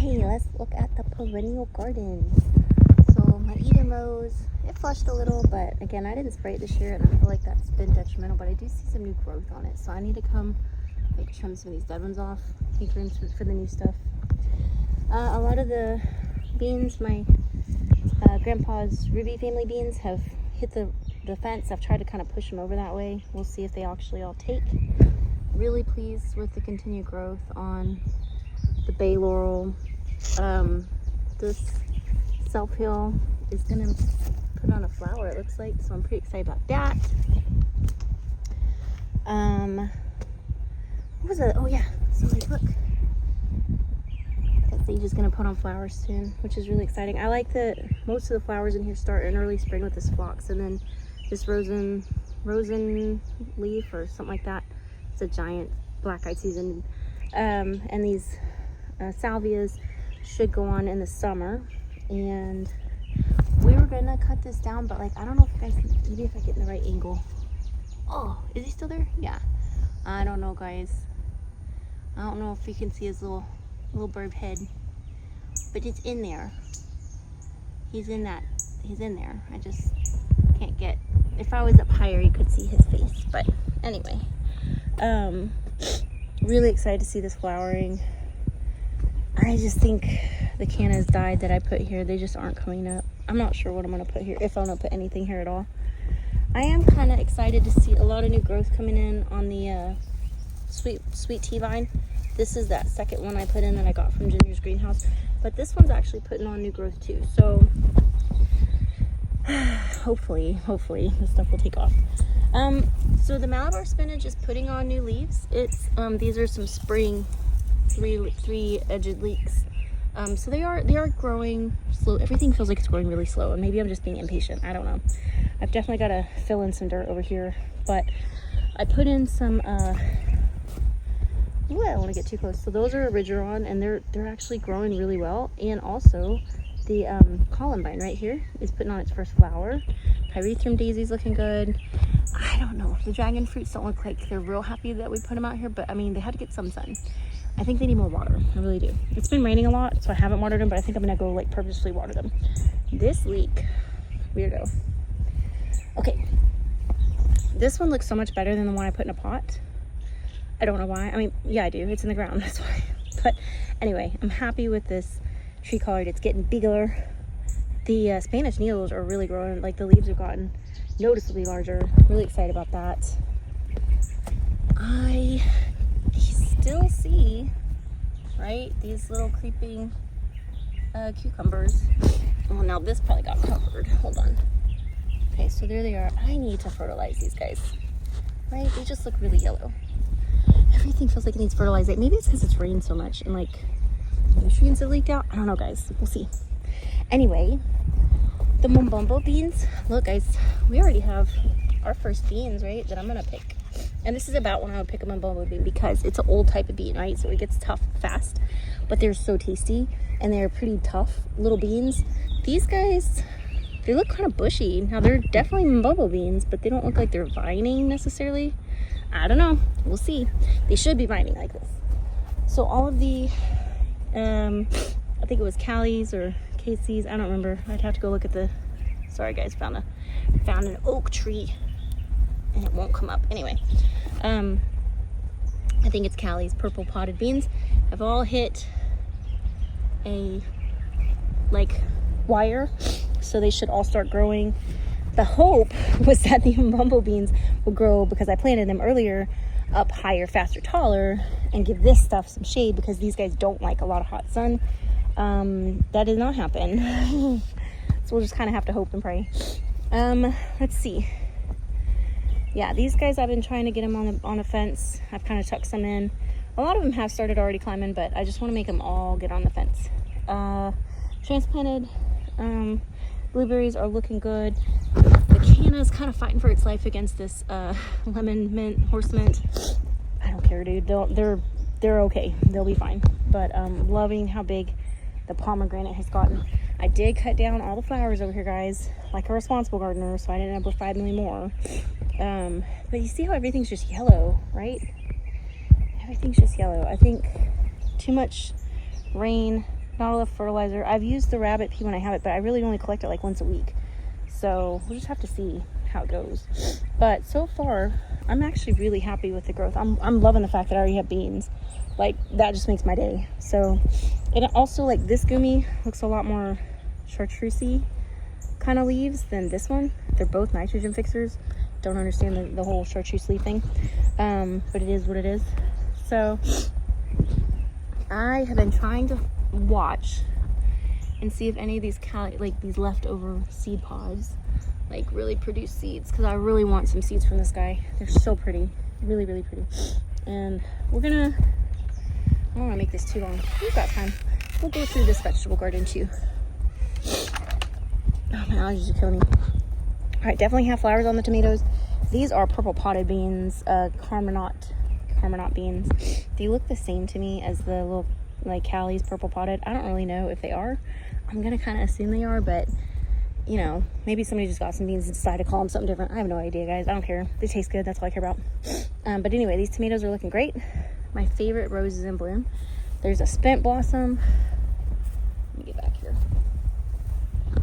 Hey, let's look at the perennial garden. So my Eden rose, it flushed a little, but again, I didn't spray it this year, and I feel like that's been detrimental, but I do see some new growth on it. So I need to come like trim some of these dead ones off, make room for the new stuff. A lot of the beans, my grandpa's Ruby family beans, have hit the fence. I've tried to kind of push them over that way. We'll see if they actually all take. Really pleased with the continued growth on the bay laurel. This self hill is gonna put on a flower, it looks like, so I'm pretty excited about that. What was it? Oh yeah, so like, look, that sage is gonna put on flowers soon, which is really exciting. I like that most of the flowers in here start in early spring with this phlox, and then this rosin leaf or something like that. It's a giant black-eyed season, and these salvias should go on in the summer. And we were gonna cut this down, but like, I don't know if you guys can, maybe if I get in the right angle. Oh, is he still there? Yeah. I don't know, guys. I don't know if you can see his little bird head, but it's in there. He's in there. I just can't get, if I was up higher you could see his face. But anyway, really excited to see this flowering. I just think the cannas died that I put here, they just aren't coming up. I'm not sure what I'm gonna put here, if I'm gonna put anything here at all. I am kind of excited to see a lot of new growth coming in on the sweet tea vine. This is that second one I put in that I got from Ginger's greenhouse, but this one's actually putting on new growth too. So hopefully this stuff will take off. So the Malabar spinach is putting on new leaves. It's these are some spring three-edged leeks. So they are growing slow. Everything feels like it's growing really slow, and maybe I'm just being impatient. I don't know. I've definitely got to fill in some dirt over here, but I put in some. Ooh, I don't want to get too close. So those are Origeron, and they're actually growing really well. And also, the columbine right here is putting on its first flower. Pyrethrum daisy's looking good. I don't know. The dragon fruits don't look like they're real happy that we put them out here, but I mean, they had to get some sun. I think they need more water. I really do. It's been raining a lot, so I haven't watered them, but I think I'm gonna go like purposefully water them. This leek, weirdo. Okay, this one looks so much better than the one I put in a pot. I don't know why. I mean, yeah, I do. It's in the ground, that's why. But anyway, I'm happy with this tree collard. It's getting bigger. The Spanish needles are really growing. Like, the leaves have gotten noticeably larger. Really excited about that. I still see, right, these little creeping cucumbers. Oh, now this probably got covered. Hold on. Okay, so there they are. I need to fertilize these guys, right? They just look really yellow. Everything feels like it needs fertilizing. Maybe it's because it's rained so much and like nutrients have leaked out. I don't know, guys. We'll see. Anyway, the Mombombo beans. Look, guys, we already have our first beans, right, that I'm gonna pick. And this is about when I would pick a Mombombo bean, because it's an old type of bean, right? So it gets tough fast, but they're so tasty, and they're pretty tough little beans. These guys, they look kind of bushy. Now, they're definitely Mombombo beans, but they don't look like they're vining necessarily. I don't know. We'll see. They should be vining like this. So all of the, I think it was Callie's or Casey's. I don't remember. I'd have to go look at the. Sorry, guys. Found an oak tree, and it won't come up. Anyway, I think it's Callie's purple potted beans have all hit a like wire, so they should all start growing. The hope was that the Mombombo beans would grow, because I planted them earlier, up higher, faster, taller, and give this stuff some shade, because these guys don't like a lot of hot sun. That did not happen. So we'll just kind of have to hope and pray. Let's see. Yeah, these guys, I've been trying to get them on a fence. I've kind of tucked some in. A lot of them have started already climbing, but I just want to make them all get on the fence. Transplanted blueberries are looking good. The canna is kind of fighting for its life against this lemon mint, horse mint. I don't care, dude. They're okay. They'll be fine. But loving how big the pomegranate has gotten. I did cut down all the flowers over here, guys, like a responsible gardener, so I didn't end up with 5 million more. But you see how everything's just yellow, right? Everything's just yellow. I think too much rain not enough fertilizer. I've used the rabbit pee when I have it, but I really only collect it like once a week. So we'll just have to see how it goes. But so far, I'm actually really happy with the growth. I'm loving the fact that I already have beans. Like, that just makes my day. So, and also, like, this gumi looks a lot more chartreusey kind of leaves than this one. They're both nitrogen fixers. Don't understand the whole chartreuse leaf thing. But it is what it is. So, I have been trying to watch and see if any of these these leftover seed pods like really produce seeds, because I really want some seeds from this guy. They're so pretty, really, really pretty. And I don't want to make this too long. We've got time. We'll go through this vegetable garden too. Oh, my allergies are killing me. All right, definitely have flowers on the tomatoes. These are purple potted beans, Carminat beans. They look the same to me as the little like Callie's purple potted. I don't really know if they are. I'm gonna kind of assume they are, but you know, maybe somebody just got some beans and decided to call them something different. I have no idea, guys. I don't care. They taste good. That's all I care about. But anyway, these tomatoes are looking great. My favorite rose is in bloom. There's a spent blossom. Let me get back here.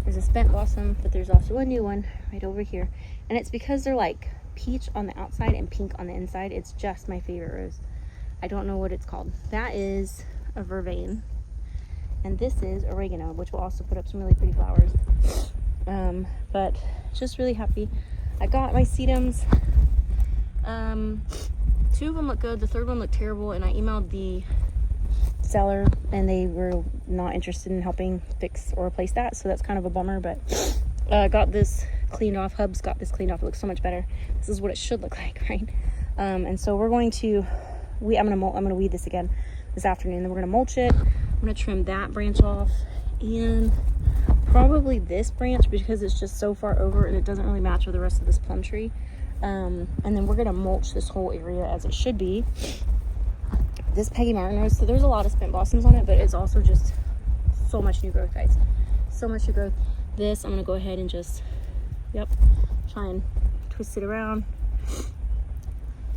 There's a spent blossom, but there's also a new one right over here. And it's because they're like peach on the outside and pink on the inside. It's just my favorite rose. I don't know what it's called. That is a vervain. And this is oregano, which will also put up some really pretty flowers. But just really happy. I got my sedums. 2 of them look good. The third one looked terrible, and I emailed the seller and they were not interested in helping fix or replace that, so that's kind of a bummer. But got this cleaned off. Hubs got this cleaned off. It looks so much better. This is what it should look like, right? And so we're going to I'm gonna weed this again this afternoon. Then we're gonna mulch it. I'm gonna trim that branch off and probably this branch because it's just so far over and it doesn't really match with the rest of this plum tree. And then we're gonna mulch this whole area as it should be. This Peggy Martin rose, so there's a lot of spent blossoms on it, but it's also just so much new growth, guys. So much new growth. This, I'm gonna go ahead and just, try and twist it around.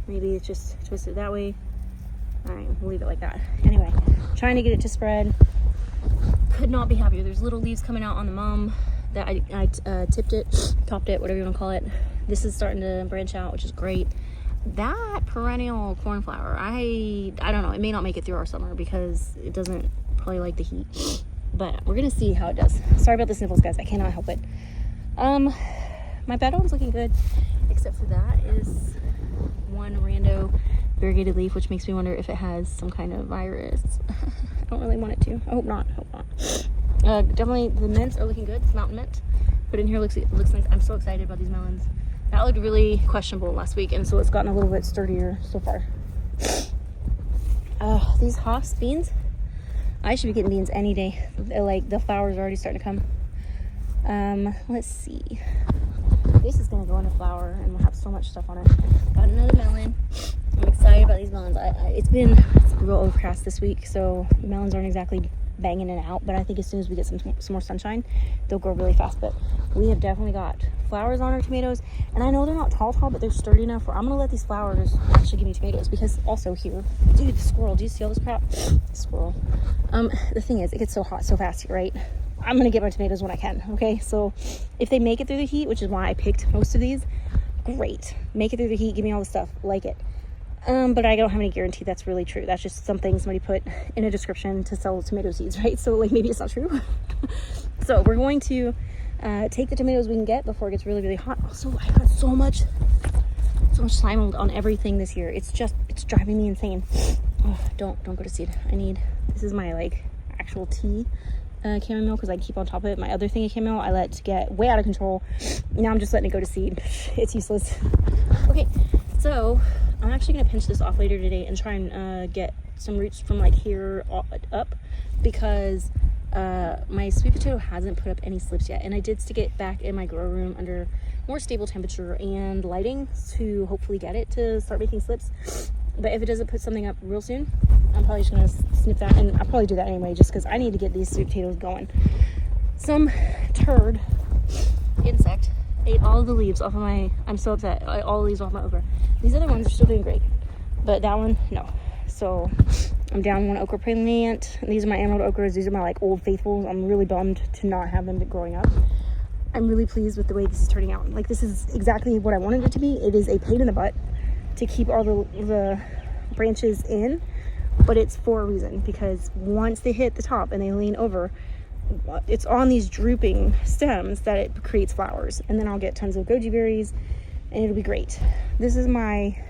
Maybe it's just twist it that way. All right, we'll leave it like that. Anyway, trying to get it to spread. Could not be happier. There's little leaves coming out on the mum that I topped it, whatever you want to call it. This is starting to branch out, which is great. That perennial cornflower, I don't know. It may not make it through our summer because it doesn't probably like the heat. But we're gonna see how it does. Sorry about the sniffles, guys. I cannot help it. My bed one's looking good, except for that is one rando variegated leaf, which makes me wonder if it has some kind of virus. I don't really want it to. I hope not. Definitely the mints are looking good. It's mountain mint. Put in here looks nice. I'm so excited about these melons. That looked really questionable last week, and so it's gotten a little bit sturdier so far. These Haas beans, I should be getting beans any day. Like, the flowers are already starting to come. Let's see. This is gonna go in a flower, and we'll have so much stuff on it. Got another melon. I'm excited about these melons. It's real overcast this week, so the melons aren't exactly banging it out, but I think as soon as we get some more sunshine, they'll grow really fast. But we have definitely got flowers on our tomatoes, and I know they're not tall, but they're sturdy enough where I'm gonna let these flowers actually give me tomatoes. Because also here, dude, the squirrel, do you see all this crap? The squirrel. The thing is, it gets so hot so fast here, right? I'm gonna get my tomatoes when I can, okay? So if they make it through the heat, which is why I picked most of these, great. Make it through the heat, give me all the stuff, like it. But I don't have any guarantee that's really true. That's just something somebody put in a description to sell tomato seeds, right? So like, maybe it's not true. So we're going to take the tomatoes we can get before it gets really, really hot. Also, I got so much slime mold on everything this year. It's driving me insane. Oh, don't go to seed. This is my like actual tea chamomile, because I keep on top of it. My other thing of chamomile I let get way out of control. Now I'm just letting it go to seed. It's useless. Okay, so I'm actually gonna pinch this off later today and try and get some roots from like here up, because my sweet potato hasn't put up any slips yet, and I did stick it back in my grow room under more stable temperature and lighting to hopefully get it to start making slips. But if it doesn't put something up real soon, I'm probably just gonna snip that, and I'll probably do that anyway just because I need to get these sweet potatoes going. Some turd insect ate all of the leaves off of I'm so upset, all the leaves off my okra. These other ones are still doing great, but that one, no. So I'm down one okra plant. These are my emerald okras. These are my like old faithfuls. I'm really bummed to not have them growing up. I'm really pleased with the way this is turning out. Like, this is exactly what I wanted it to be. It is a pain in the butt to keep all the branches in, but it's for a reason, because once they hit the top and they lean over, it's on these drooping stems that it creates flowers, and then I'll get tons of goji berries and it'll be great. This is my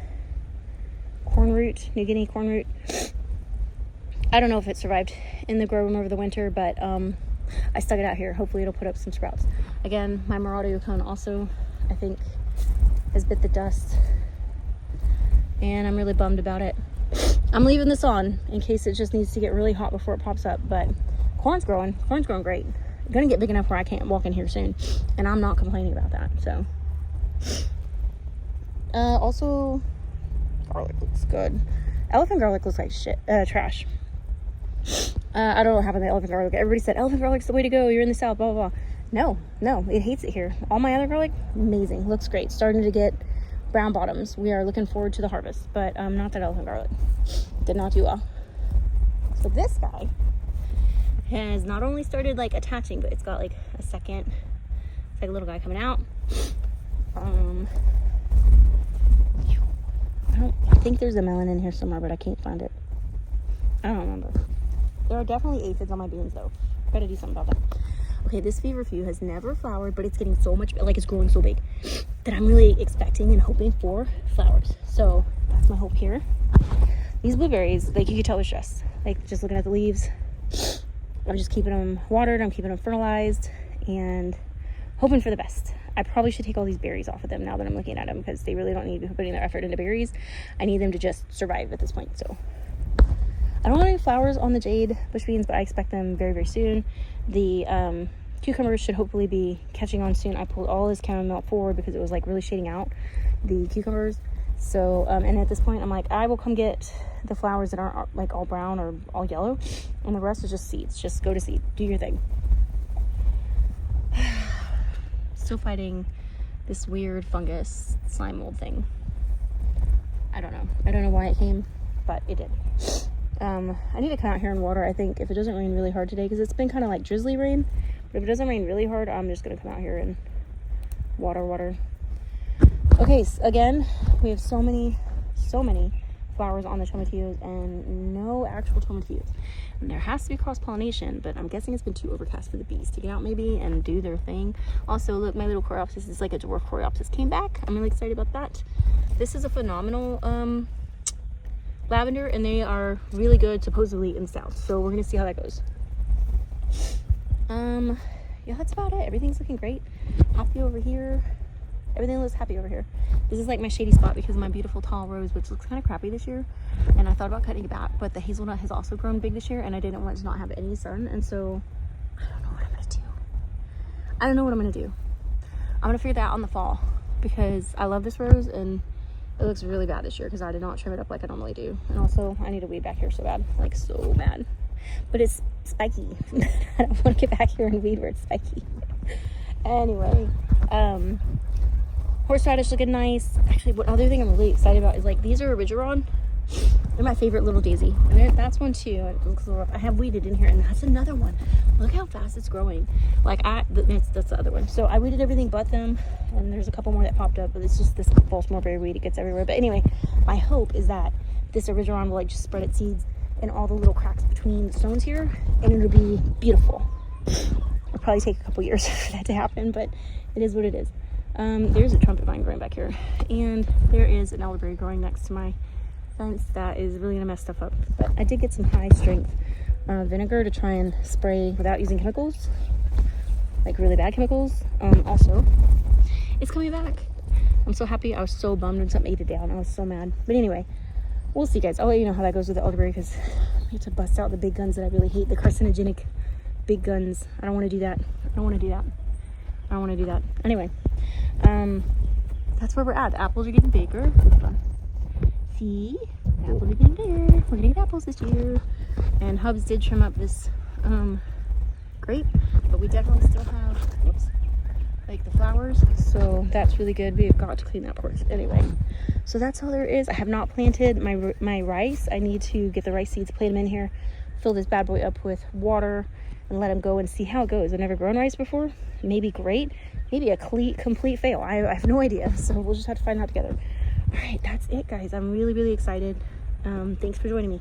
corn root, New Guinea corn root. I don't know if it survived in the grow room over the winter, but I stuck it out here. Hopefully it'll put up some sprouts. Again, my Marauder cone also, I think, has bit the dust, and I'm really bummed about it. I'm leaving this on in case it just needs to get really hot before it pops up, but corn's growing great. Gonna get big enough where I can't walk in here soon, and I'm not complaining about that. So also, garlic looks good. Elephant garlic looks like shit, trash. I don't know what happened to elephant garlic. Everybody said elephant garlic's the way to go, you're in the south, blah blah blah. No, it hates it here. All my other garlic, amazing, looks great. Starting to get brown bottoms. We are looking forward to the harvest, but not that elephant garlic. Did not do well. So this guy has not only started like attaching, but it's got like a second, it's like a little guy coming out. I think there's a melon in here somewhere, but I can't find it. I don't remember. There are definitely aphids on my beans though. Gotta do something about that. Okay, this feverfew has never flowered, but it's getting so much, like it's growing so big that I'm really expecting and hoping for flowers. So that's my hope here. These blueberries, like you can tell they're stressed. Like just looking at the leaves, I'm just keeping them watered, I'm keeping them fertilized, and hoping for the best. I probably should take all these berries off of them now that I'm looking at them, because they really don't need to be putting their effort into berries. I need them to just survive at this point. So I don't have any flowers on the jade bush beans, but I expect them very, very soon. The cucumbers should hopefully be catching on soon. I pulled all this chamomile forward because it was like really shading out the cucumbers. So, and at this point I'm like, I will come get the flowers that aren't like all brown or all yellow, and the rest is just seeds. Just go to seed, do your thing. Still fighting this weird fungus slime mold thing. I don't know why it came, but it did. I need to come out here and water, I think, if it doesn't rain really hard today, because it's been kind of like drizzly rain. But if it doesn't rain really hard, I'm just gonna come out here and water. Okay, so again, we have so many flowers on the tomatillos and no actual tomatillos. And there has to be cross-pollination, but I'm guessing it's been too overcast for the bees to get out maybe and do their thing. Also, look, my little coreopsis is like a dwarf coreopsis came back. I'm really excited about that. This is a phenomenal lavender, and they are really good supposedly in the south. So we're gonna see how that goes. Yeah, that's about it. Everything's looking great. Happy over here. Everything looks happy over here. This is like my shady spot because of my beautiful tall rose, which looks kind of crappy this year. And I thought about cutting it back, but the hazelnut has also grown big this year, and I didn't want it to not have any sun. And so I don't know what I'm gonna do. I'm gonna figure that out in the fall, because I love this rose and it looks really bad this year because I did not trim it up like I normally do. And also I need a weed back here so bad, like so bad. But it's spiky. I don't want to get back here and weed where it's spiky. Anyway, horseradish looking nice. Actually, what other thing I'm really excited about is like these are Origeron. They're my favorite little daisy. And that's one too. It looks a little rough. I have weeded in here, and that's another one. Look how fast it's growing. Like that's the other one. So I weeded everything but them, and there's a couple more that popped up, but it's just this Baltimore berry weed. It gets everywhere. But anyway, my hope is that this Origeron will like just spread its seeds in all the little cracks between the stones here, and it'll be beautiful. It'll probably take a couple years for that to happen, but it is what it is. There's a trumpet vine growing back here, and there is an elderberry growing next to my fence that is really gonna mess stuff up. But I did get some high strength vinegar to try and spray without using chemicals, like really bad chemicals. Also, it's coming back. I'm so happy. I was so bummed when something ate it down. I was so mad. But anyway, we'll see, guys. I'll let you know how that goes with the elderberry, because I have to bust out the big guns that I really hate, the carcinogenic big guns. I don't want to do that. Anyway, that's where we're at. The apples are getting bigger. Hold on. See? The apples are getting bigger. We're gonna get apples this year. And Hubs did trim up this grape, but we definitely still have, like the flowers. So that's really good. We have got to clean that porch anyway. So that's all there is. I have not planted my rice. I need to get the rice seeds, plant them in here, fill this bad boy up with water, and let them go and see how it goes. I've never grown rice before. Maybe great, maybe a complete fail. I have no idea. So we'll just have to find out together. All right, that's it, guys. I'm really, really excited. Thanks for joining me.